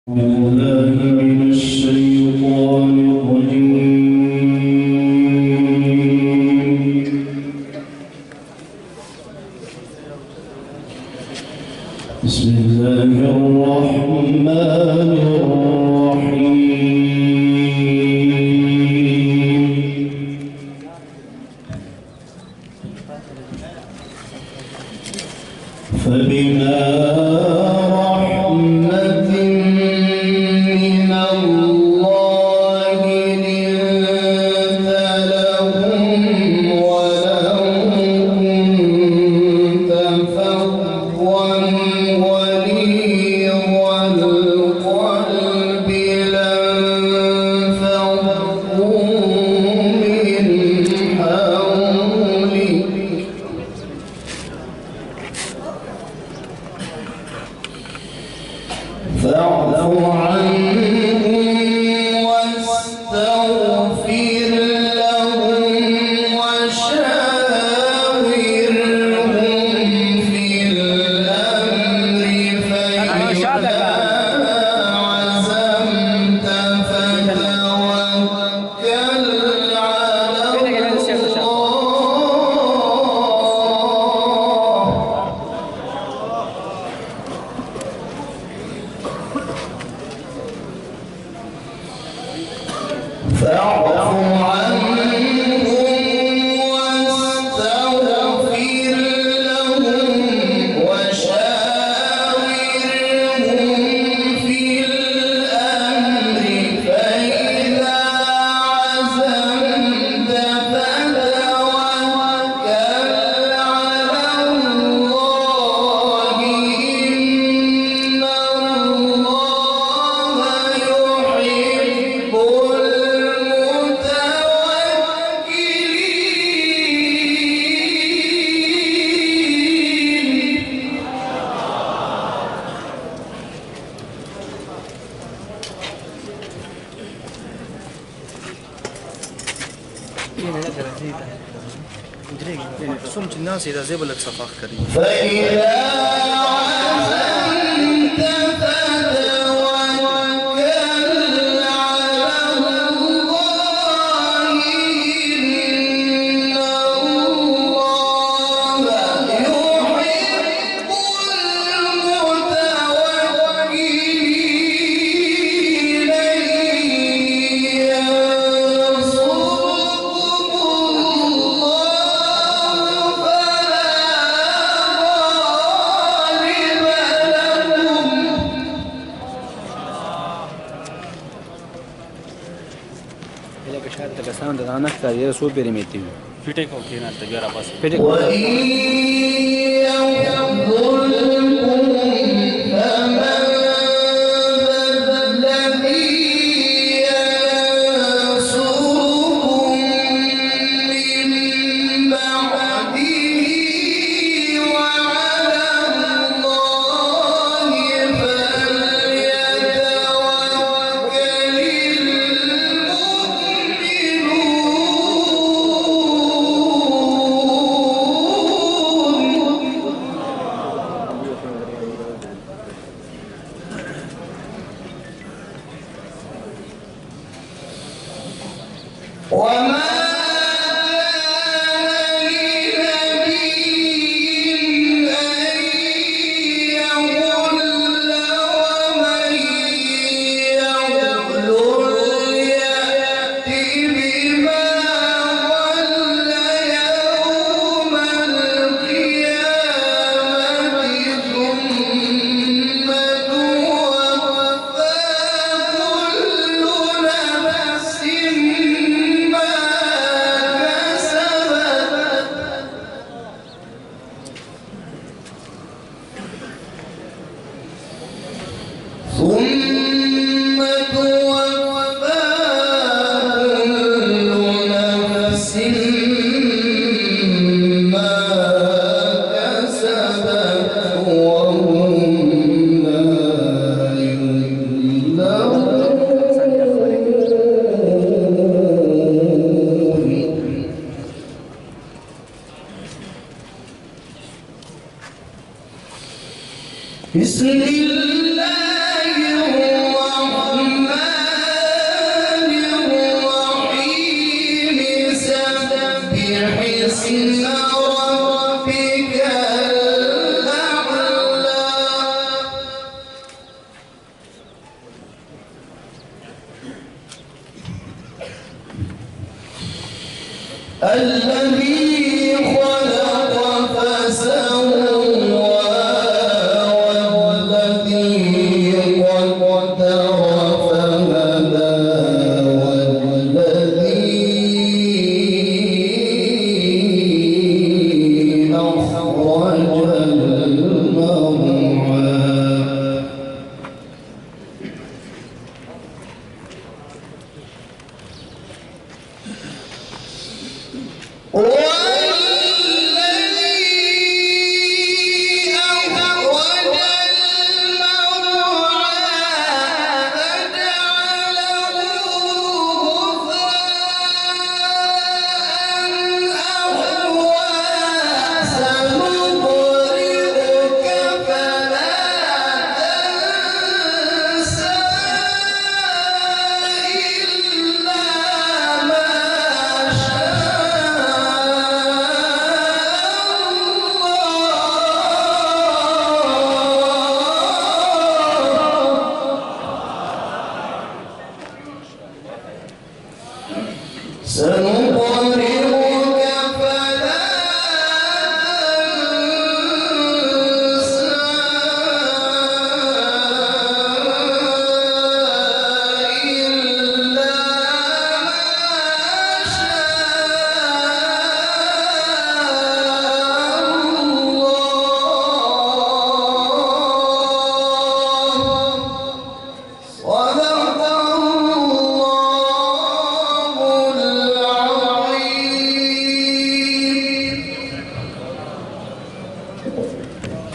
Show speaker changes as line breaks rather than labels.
بالله من الشيطان الرجيم. بسم الله الرحمن الرحيم. فبما رحمة من الله لنت لهم ولو كنت فظا غليظ القلب لانفضوا من حولك فاعف عنهم واستغفر لهم وشاورهم في الأمر فإذا عزمت فتوكل على الله. فاعف عنهم واستغفر لهم وشاورهم في الأمر فإذا عزمت فتوكل على الله إن الله يحب
سمت الناس إذا زي لك صفاخ كريم.
فإذا عزمت فتوكل على الله إن الله يحب المتوكلين. وإن يخذلكم فمن ذا الذي ينصركم من بعده وعلى الله فليتوكل وما كان لنبي أن يغل ومن يغل يأت بما غل يوم القيامة ثم توفى كل نفس ما كسبت ثم توفى كل نفس ما كسبت وهم لا يظلمون. بسم الله الرحمن الذي خلق فسوى والذي قدر فهدى والذي أخرج المرعى سنوات